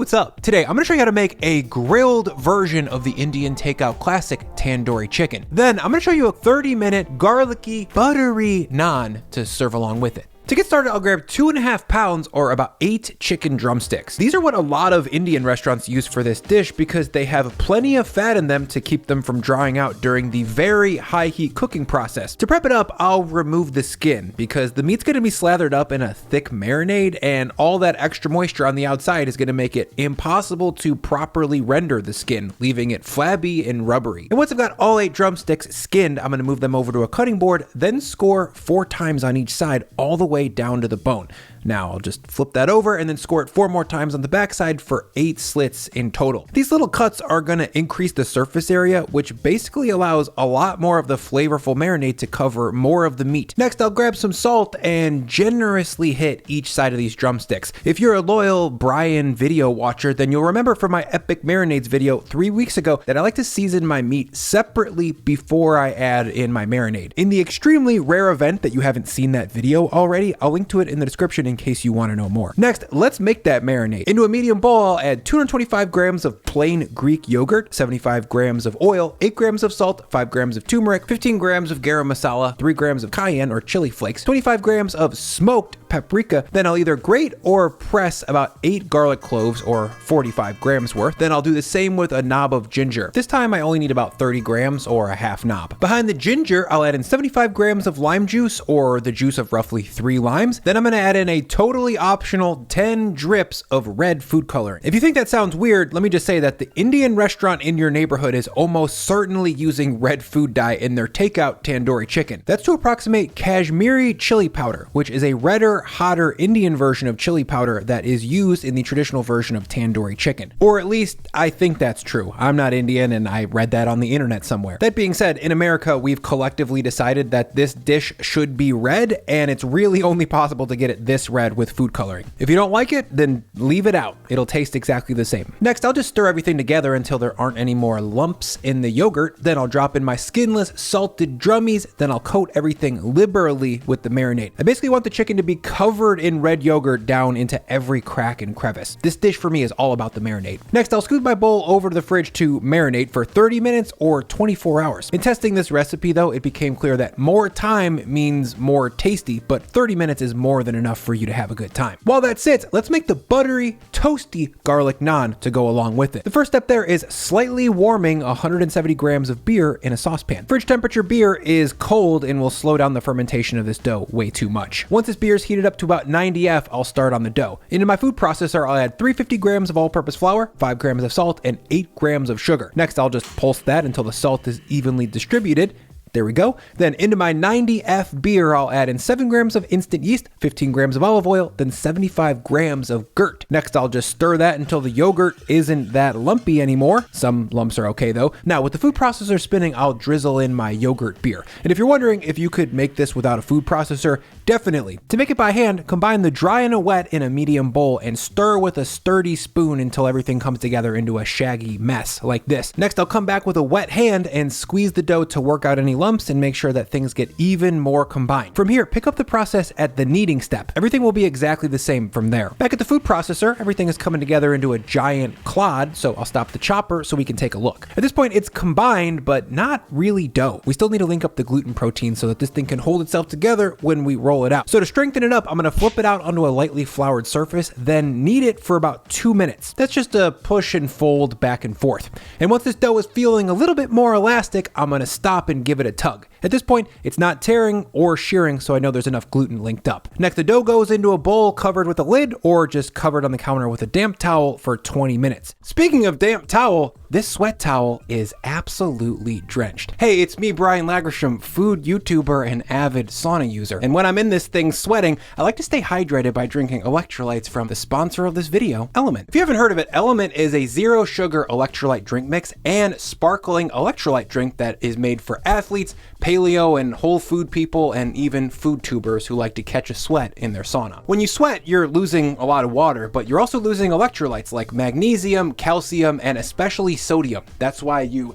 what's up? Today, I'm gonna show you how to make a grilled version of the Indian takeout classic, Tandoori Chicken. Then, I'm gonna show you a 30-minute garlicky, buttery naan to serve along with it. To get started, I'll grab 2.5 pounds or about 8 chicken drumsticks. These are what a lot of Indian restaurants use for this dish because they have plenty of fat in them to keep them from drying out during the very high heat cooking process. To prep it up, I'll remove the skin because the meat's gonna be slathered up in a thick marinade and all that extra moisture on the outside is gonna make it impossible to properly render the skin, leaving it flabby and rubbery. And once I've got all 8 drumsticks skinned, I'm gonna move them over to a cutting board, then score 4 times on each side all the way down to the bone. Now I'll just flip that over and then score it 4 more times on the backside for 8 slits in total. These little cuts are gonna increase the surface area, which basically allows a lot more of the flavorful marinade to cover more of the meat. Next, I'll grab some salt and generously hit each side of these drumsticks. If you're a loyal Brian video watcher, then you'll remember from my epic marinades video 3 weeks ago that I like to season my meat separately before I add in my marinade. In the extremely rare event that you haven't seen that video already, I'll link to it in the description in case you want to know more. Next, let's make that marinade. Into a medium bowl, I'll add 225 grams of plain Greek yogurt, 75 grams of oil, 8 grams of salt, 5 grams of turmeric, 15 grams of garam masala, 3 grams of cayenne or chili flakes, 25 grams of smoked paprika. Then I'll either grate or press about 8 garlic cloves or 45 grams worth. Then I'll do the same with a knob of ginger. This time I only need about 30 grams or a half knob. Behind the ginger, I'll add in 75 grams of lime juice or the juice of roughly 3 limes. Then I'm gonna add in a totally optional 10 drips of red food coloring. If you think that sounds weird, let me just say that the Indian restaurant in your neighborhood is almost certainly using red food dye in their takeout tandoori chicken. That's to approximate Kashmiri chili powder, which is a redder, hotter Indian version of chili powder that is used in the traditional version of tandoori chicken. Or at least I think that's true. I'm not Indian and I read that on the internet somewhere. That being said, in America, we've collectively decided that this dish should be red and it's really only possible to get it this red with food coloring. If you don't like it, then leave it out. It'll taste exactly the same. Next, I'll just stir everything together until there aren't any more lumps in the yogurt. Then I'll drop in my skinless salted drummies. Then I'll coat everything liberally with the marinade. I basically want the chicken to be covered in red yogurt down into every crack and crevice. This dish for me is all about the marinade. Next, I'll scoot my bowl over to the fridge to marinate for 30 minutes or 24 hours. In testing this recipe though, it became clear that more time means more tasty, but 30 minutes is more than enough for you to have a good time. While that sits, let's make the buttery, toasty garlic naan to go along with it. The first step there is slightly warming 170 grams of beer in a saucepan. Fridge temperature beer is cold and will slow down the fermentation of this dough way too much. Once this beer is heated up to about 90°F, I'll start on the dough. Into my food processor, I'll add 350 grams of all-purpose flour, 5 grams of salt, and 8 grams of sugar. Next, I'll just pulse that until the salt is evenly distributed. There we go. Then into my 90°F beer, I'll add in 7 grams of instant yeast, 15 grams of olive oil, then 75 grams of gurt. Next, I'll just stir that until the yogurt isn't that lumpy anymore. Some lumps are okay though. Now with the food processor spinning, I'll drizzle in my yogurt beer. And if you're wondering if you could make this without a food processor, definitely. To make it by hand, combine the dry and a wet in a medium bowl and stir with a sturdy spoon until everything comes together into a shaggy mess like this. Next, I'll come back with a wet hand and squeeze the dough to work out any lumps and make sure that things get even more combined. From here, pick up the process at the kneading step. Everything will be exactly the same from there. Back at the food processor, everything is coming together into a giant clod, so I'll stop the chopper so we can take a look. At this point, it's combined, but not really dough. We still need to link up the gluten protein so that this thing can hold itself together when we roll it out. So to strengthen it up, I'm gonna flip it out onto a lightly floured surface, then knead it for about 2 minutes. That's just a push and fold back and forth. And once this dough is feeling a little bit more elastic, I'm gonna stop and give it a tug. At this point, it's not tearing or shearing, so I know there's enough gluten linked up. Next, the dough goes into a bowl covered with a lid or just covered on the counter with a damp towel for 20 minutes. Speaking of damp towel, this sweat towel is absolutely drenched. Hey, it's me, Brian Lagerstrom, food YouTuber and avid sauna user. And when I'm in this thing sweating, I like to stay hydrated by drinking electrolytes from the sponsor of this video, Element. If you haven't heard of it, Element is a zero sugar electrolyte drink mix and sparkling electrolyte drink that is made for athletes, paleo and whole food people, and even food tubers who like to catch a sweat in their sauna. When you sweat, you're losing a lot of water, but you're also losing electrolytes like magnesium, calcium, and especially sodium. That's why you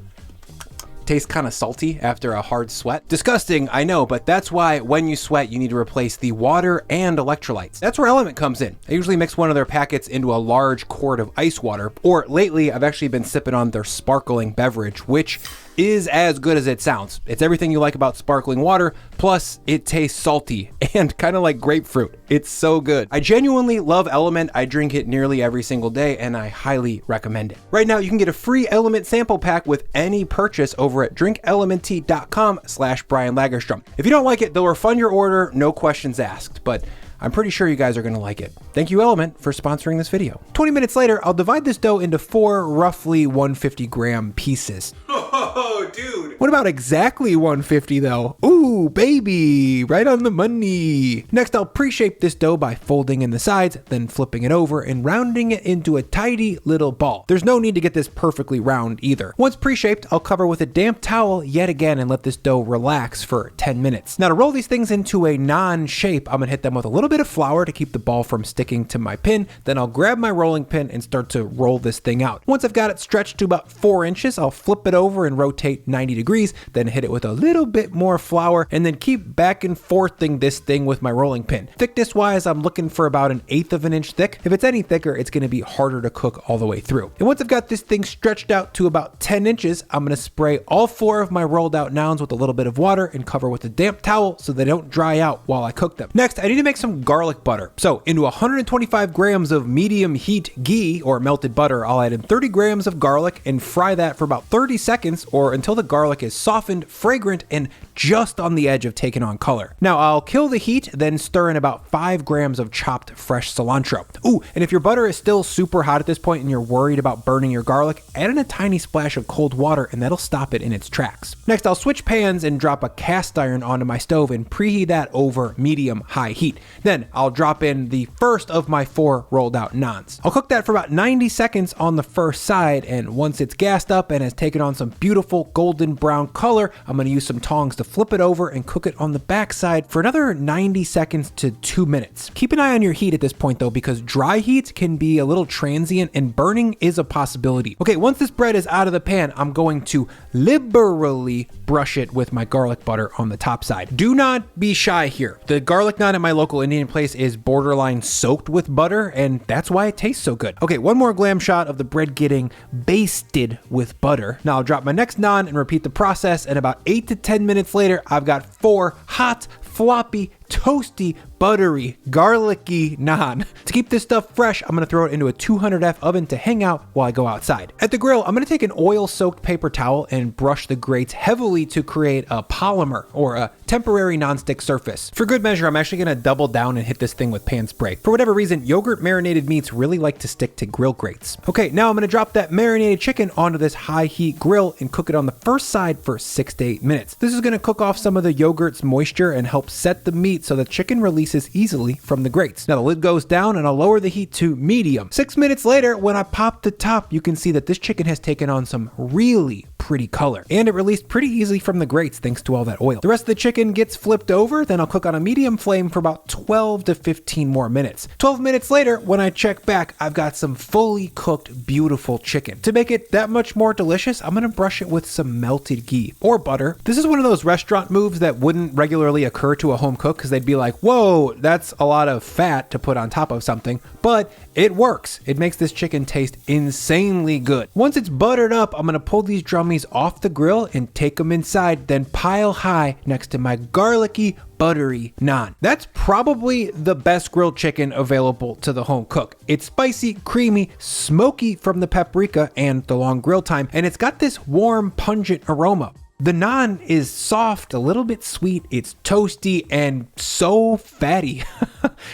tastes kind of salty after a hard sweat. Disgusting, I know, but that's why when you sweat, you need to replace the water and electrolytes. That's where Element comes in. I usually mix one of their packets into a large quart of ice water, or lately I've actually been sipping on their sparkling beverage, which is as good as it sounds. It's everything you like about sparkling water, plus it tastes salty and kind of like grapefruit. It's so good. I genuinely love Element. I drink it nearly every single day and I highly recommend it. Right now you can get a free Element sample pack with any purchase over at drinkelementtea.com/Brian Lagerstrom. If you don't like it, they'll refund your order, no questions asked, but I'm pretty sure you guys are gonna like it. Thank you, Element, for sponsoring this video. 20 minutes later, I'll divide this dough into 4 roughly 150 gram pieces. Oh, dude. What about exactly 150 though? Ooh, baby, right on the money. Next, I'll pre-shape this dough by folding in the sides, then flipping it over and rounding it into a tidy little ball. There's no need to get this perfectly round either. Once pre-shaped, I'll cover with a damp towel yet again and let this dough relax for 10 minutes. Now to roll these things into a naan shape, I'm gonna hit them with a little bit of flour to keep the ball from sticking to my pin. Then I'll grab my rolling pin and start to roll this thing out. Once I've got it stretched to about 4 inches, I'll flip it over and rotate 90 degrees, then hit it with a little bit more flour and then keep back and forthing this thing with my rolling pin. Thickness wise, I'm looking for about 1/8 of an inch thick. If it's any thicker, it's gonna be harder to cook all the way through. And once I've got this thing stretched out to about 10 inches, I'm gonna spray all 4 of my rolled out naans with a little bit of water and cover with a damp towel so they don't dry out while I cook them. Next, I need to make some garlic butter. So into 125 grams of medium heat ghee or melted butter, I'll add in 30 grams of garlic and fry that for about 30 seconds or until the garlic is softened, fragrant, and just on the edge of taking on color. Now I'll kill the heat, then stir in about 5 grams of chopped fresh cilantro. Ooh, and if your butter is still super hot at this point and you're worried about burning your garlic, add in a tiny splash of cold water and that'll stop it in its tracks. Next, I'll switch pans and drop a cast iron onto my stove and preheat that over medium-high heat. Then I'll drop in the first of my 4 rolled out naans. I'll cook that for about 90 seconds on the first side, and once it's gassed up and has taken on some beautiful golden brown color, I'm gonna use some tongs to flip it over and cook it on the back side for another 90 seconds to 2 minutes. Keep an eye on your heat at this point though, because dry heat can be a little transient and burning is a possibility. Okay, once this bread is out of the pan, I'm going to liberally brush it with my garlic butter on the top side. Do not be shy here. The garlic naan at my local Indian place is borderline soaked with butter, and that's why it tastes so good. Okay, one more glam shot of the bread getting basted with butter. Now I'll drop my next naan and repeat the process, and about 8 to 10 minutes later, I've got 4 hot, floppy, toasty, buttery, garlicky naan. To keep this stuff fresh, I'm gonna throw it into a 200F oven to hang out while I go outside. At the grill, I'm gonna take an oil-soaked paper towel and brush the grates heavily to create a polymer or a temporary nonstick surface. For good measure, I'm actually gonna double down and hit this thing with pan spray. For whatever reason, yogurt marinated meats really like to stick to grill grates. Okay, now I'm gonna drop that marinated chicken onto this high heat grill and cook it on the first side for 6 to 8 minutes. This is gonna cook off some of the yogurt's moisture and help set the meat so the chicken releases easily from the grates. Now the lid goes down and I'll lower the heat to medium. 6 minutes later, when I pop the top, you can see that this chicken has taken on some really pretty color, and it released pretty easily from the grates thanks to all that oil. The rest of the chicken gets flipped over, then I'll cook on a medium flame for about 12 to 15 more minutes. 12 minutes later, when I check back, I've got some fully cooked, beautiful chicken. To make it that much more delicious, I'm gonna brush it with some melted ghee or butter. This is one of those restaurant moves that wouldn't regularly occur to a home cook because they'd be like, whoa, that's a lot of fat to put on top of something, but it works. It makes this chicken taste insanely good. Once it's buttered up, I'm gonna pull these drummies off the grill and take them inside, then pile high next to my garlicky, buttery naan. That's probably the best grilled chicken available to the home cook. It's spicy, creamy, smoky from the paprika and the long grill time, and it's got this warm, pungent aroma. The naan is soft, a little bit sweet, it's toasty, and so fatty.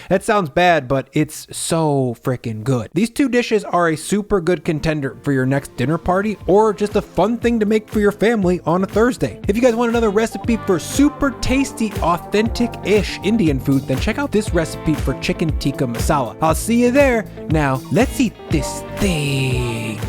That sounds bad, but it's so freaking good. These 2 dishes are a super good contender for your next dinner party or just a fun thing to make for your family on a Thursday. If you guys want another recipe for super tasty, authentic-ish Indian food, then check out this recipe for chicken tikka masala. I'll see you there. Now, let's eat this thing.